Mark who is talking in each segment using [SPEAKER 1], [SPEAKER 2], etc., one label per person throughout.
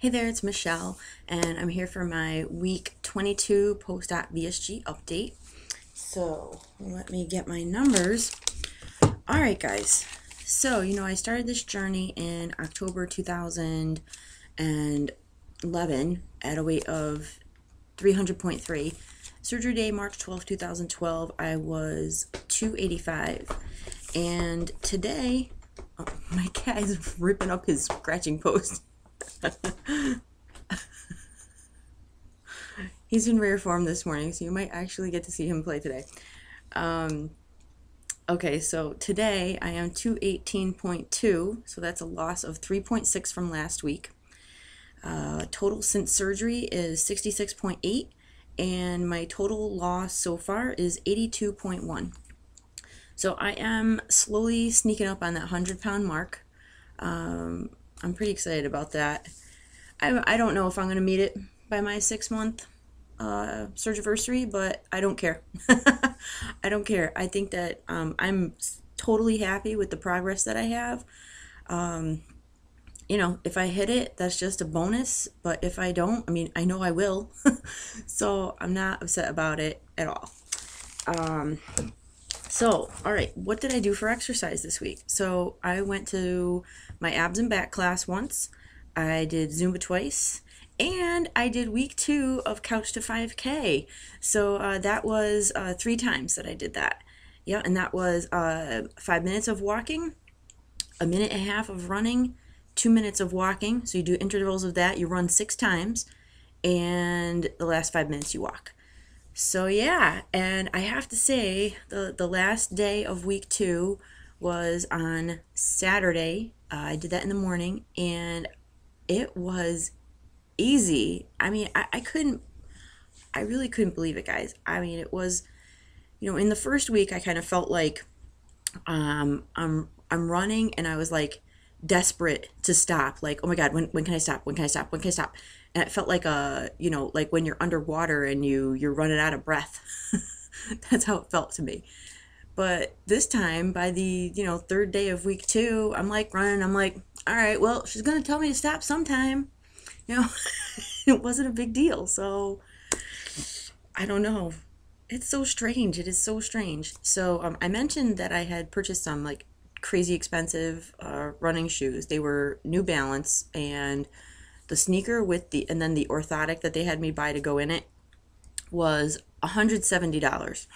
[SPEAKER 1] Hey there, it's Michelle, and I'm here for my week 22 post-op VSG update. So let me get my numbers. All right, guys. So, I started this journey in October 2011 at a weight of 300.3. Surgery day, March 12, 2012, I was 285. And today, my cat is ripping up his scratching post. He's in rare form this morning, so you might actually get to see him play today. Okay, so today I am 218.2, so that's a loss of 3.6 from last week. Total since surgery is 66.8, and my total loss so far is 82.1. So I am slowly sneaking up on that 100-pound mark. I'm pretty excited about that. I don't know if I'm going to meet it by my 6-month surgiversary, but I don't care. I don't care. I think that I'm totally happy with the progress that I have. If I hit it, that's just a bonus. But if I don't, I know I will. So I'm not upset about it at all. So, all right, what did I do for exercise this week? So I went to my abs and back class once. I did Zumba twice. And I did week 2 of Couch to 5K. So that was 3 times that I did that. Yeah, and that was 5 minutes of walking, 1.5 minutes of running, 2 minutes of walking. So you do intervals of that. You run 6 times, and the last 5 minutes you walk. So yeah, and I have to say the last day of week 2 was on Saturday. I did that in the morning, and it was easy. I really couldn't believe it, guys. It was, in the first week I kind of felt like I'm running, and I was like desperate to stop. Like, oh my God, when can I stop? When can I stop? When can I stop? And it felt like like when you're underwater and you're running out of breath. That's how it felt to me. But this time, by the 3rd day of week 2, I'm like running. I'm like, all right, well, she's gonna tell me to stop sometime. It wasn't a big deal. So I don't know. It's so strange. It is so strange. So I mentioned that I had purchased some like crazy expensive running shoes. They were New Balance, and the sneaker and then the orthotic that they had me buy to go in it was $170.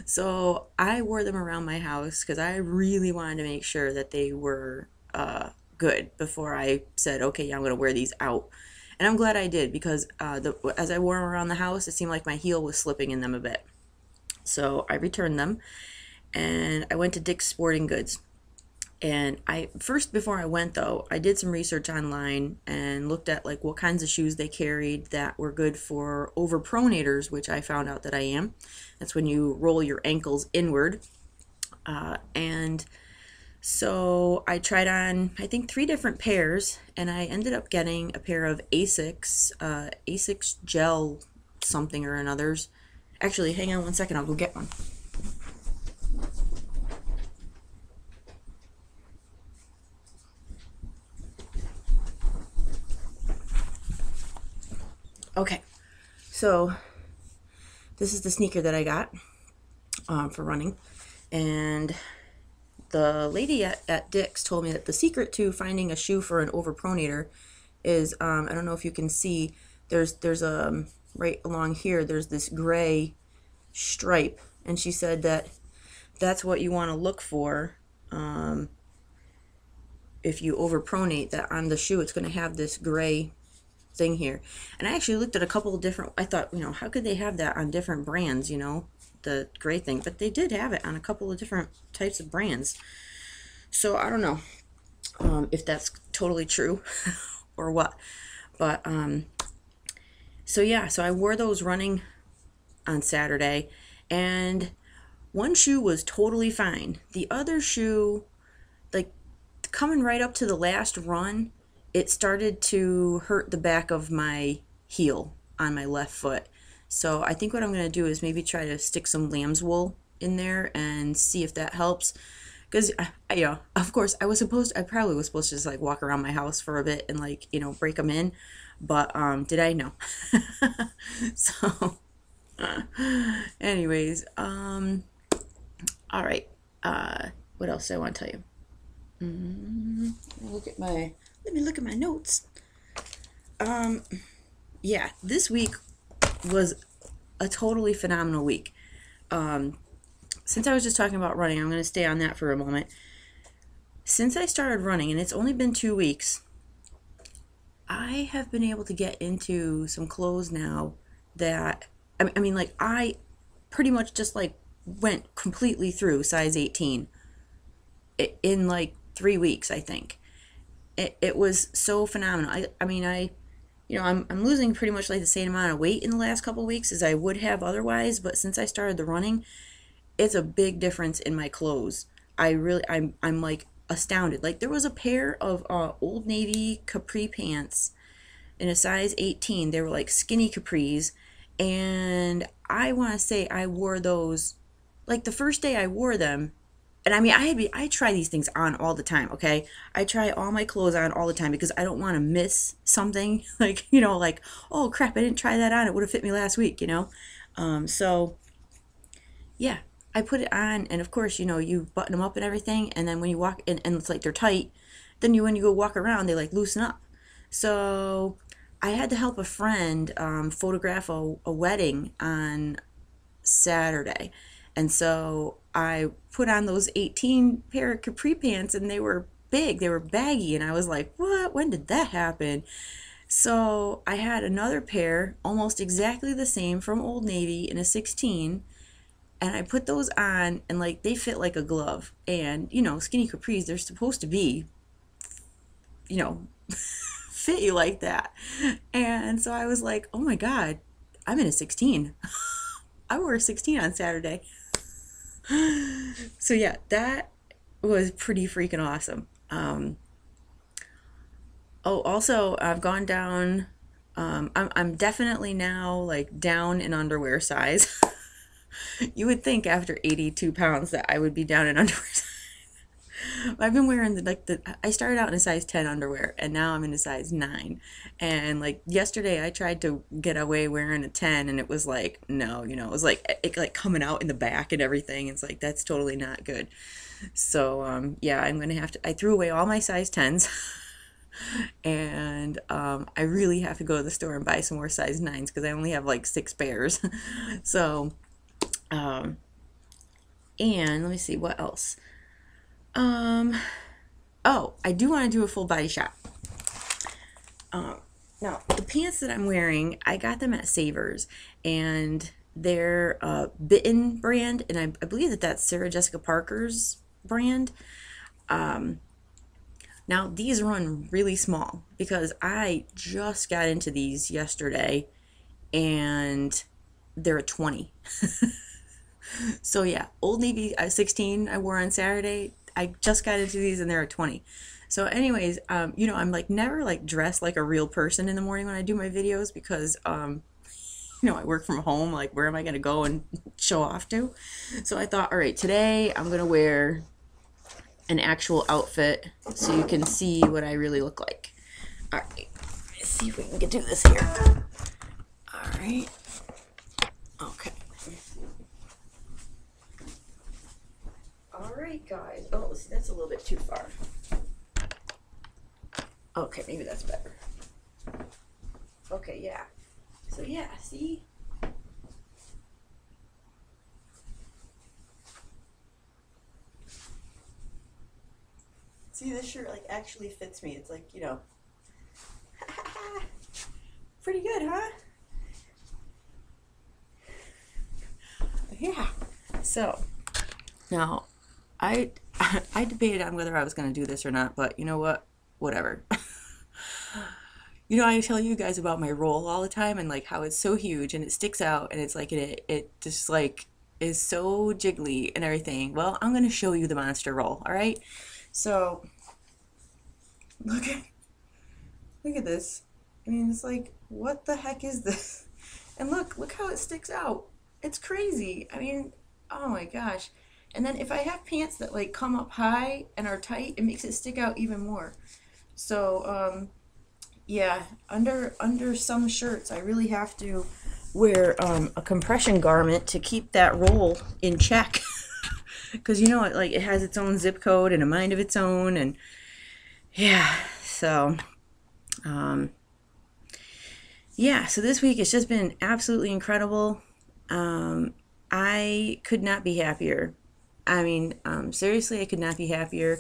[SPEAKER 1] So I wore them around my house because I really wanted to make sure that they were good before I said, okay, yeah, I'm going to wear these out. And I'm glad I did, because as I wore them around the house, it seemed like my heel was slipping in them a bit. So I returned them, and I went to Dick's Sporting Goods. And before I went though, I did some research online and looked at like what kinds of shoes they carried that were good for overpronators, which I found out that I am. That's when you roll your ankles inward. And so I tried on, I think, 3 different pairs, and I ended up getting a pair of Asics gel something or another's. Actually, hang on one second, I'll go get one. Okay, so this is the sneaker that I got for running, and the lady at Dick's told me that the secret to finding a shoe for an overpronator is, I don't know if you can see, there's right along here, there's this gray stripe, and she said that that's what you want to look for if you overpronate, that on the shoe it's going to have this gray thing here. And I actually looked at a couple of different, I thought, how could they have that on different brands, the gray thing, but they did have it on a couple of different types of brands. So I don't know if that's totally true or what, but so yeah, so I wore those running on Saturday, and one shoe was totally fine. The other shoe, like coming right up to the last run, it started to hurt the back of my heel on my left foot. So I think what I'm going to do is maybe try to stick some lamb's wool in there and see if that helps. because you know, of course, I probably was supposed to just like walk around my house for a bit and like, you know, break them in, but did I? No. So, anyways, all right. What else do I want to tell you? Let me look at my notes. Yeah, this week was a totally phenomenal week. Since I was just talking about running, I'm going to stay on that for a moment. Since I started running, and it's only been 2 weeks, I have been able to get into some clothes now that, I mean, like, I pretty much just, like, went completely through size 18 in, like, 3 weeks, I think. It was so phenomenal. I mean, you know, I'm losing pretty much, like, the same amount of weight in the last couple of weeks as I would have otherwise, but since I started the running, it's a big difference in my clothes. I'm like astounded. Like there was a pair of Old Navy capri pants in a size 18. They were like skinny capris, and I want to say I wore those like the first day I wore them. And I mean, I try these things on all the time, okay? I try all my clothes on all the time because I don't want to miss something. Like, you know, like, oh crap, I didn't try that on. It would have fit me last week, you know? So yeah, I put it on, and of course, you know, you button them up and everything, and then when you walk, and it's like they're tight, then when you go walk around, they like loosen up. So I had to help a friend photograph a wedding on Saturday, and so I put on those 18 pair of capri pants, and they were big, they were baggy, and I was like, what? When did that happen? So I had another pair, almost exactly the same from Old Navy in a 16, and I put those on, and like they fit like a glove. And you know, skinny capris, they're supposed to be, you know, fit you like that. And so I was like, oh my god, I'm in a 16. I wore a 16 on Saturday. So yeah, that was pretty freaking awesome. Oh, also I've gone down. I'm definitely now like down in underwear size. You would think after 82 pounds that I would be down in underwear. I've been wearing I started out in a size 10 underwear, and now I'm in a size 9. And like yesterday I tried to get away wearing a 10, and it was like, no, you know, it was like it like coming out in the back and everything. It's like that's totally not good. So yeah, I'm gonna have to, I threw away all my size 10s. And I really have to go to the store and buy some more size 9s because I only have like 6 pairs. So and let me see what else. Oh, I do want to do a full body shot. Now the pants that I'm wearing, I got them at Savers, and they're Bitten brand, and I believe that that's Sarah Jessica Parker's brand. Now these run really small because I just got into these yesterday, and they're a 20. So yeah, Old Navy 16 I wore on Saturday. I just got into these, and they're a 20. So anyways, you know, I'm like never like dressed like a real person in the morning when I do my videos because you know, I work from home. Like, where am I gonna go and show off to? So I thought, all right, today I'm gonna wear an actual outfit so you can see what I really look like. All right, let's see if we can do this here. All right, okay. All right, guys. Oh, see, that's a little bit too far. Okay, maybe that's better. Okay, yeah. So yeah, see? See, this shirt like actually fits me. It's like, you know, pretty good, huh? Yeah. So now I I debated on whether I was gonna do this or not, but you know what? Whatever. You know, I tell you guys about my roll all the time, and like how it's so huge and it sticks out, and it's like it just like is so jiggly and everything. Well, I'm gonna show you the monster roll, all right? So look at look at this. I mean, it's like, what the heck is this? And look how it sticks out. It's crazy. I mean, oh my gosh. And then if I have pants that like come up high and are tight, it makes it stick out even more. So yeah, under some shirts, I really have to wear a compression garment to keep that roll in check. Because you know, it has its own zip code and a mind of its own, and yeah. So yeah, so this week it's just been absolutely incredible. I could not be happier. I mean, seriously, I could not be happier.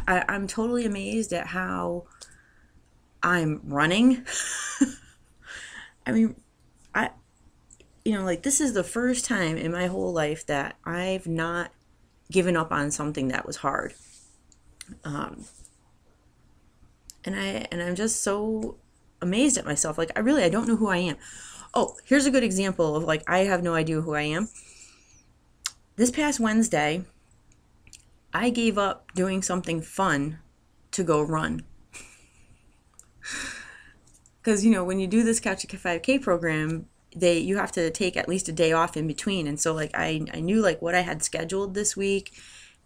[SPEAKER 1] I'm totally amazed at how I'm running. I mean, I, like this is the first time in my whole life that I've not given up on something that was hard. And I'm just so amazed at myself. Like I don't know who I am. Oh, here's a good example of like I have no idea who I am. This past Wednesday, I gave up doing something fun to go run. Because when you do this Couch to 5K program, you have to take at least a day off in between. And so like I knew like what I had scheduled this week,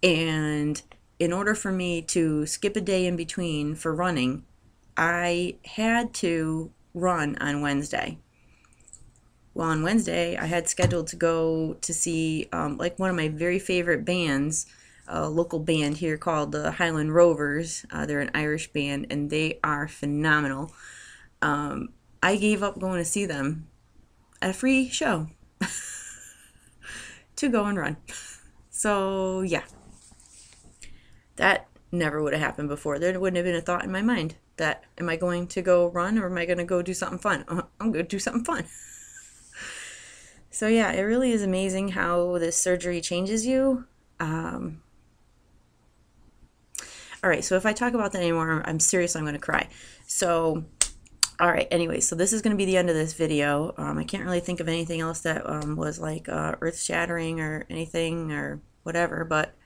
[SPEAKER 1] and in order for me to skip a day in between for running, I had to run on Wednesday. Well, on Wednesday, I had scheduled to go to see like one of my very favorite bands, a local band here called the Highland Rovers. They're an Irish band, and they are phenomenal. I gave up going to see them at a free show to go and run. So, yeah. That never would have happened before. There wouldn't have been a thought in my mind that, am I going to go run or am I going to go do something fun? I'm going to do something fun. So yeah, it really is amazing how this surgery changes you. All right, so if I talk about that anymore, I'm serious, I'm going to cry. So, all right, anyway, so this is going to be the end of this video. I can't really think of anything else that was like earth-shattering or anything or whatever, but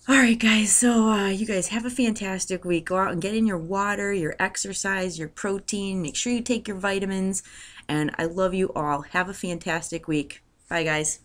[SPEAKER 1] all right, guys, so you guys have a fantastic week. Go out and get in your water, your exercise, your protein. Make sure you take your vitamins. And I love you all. Have a fantastic week. Bye, guys.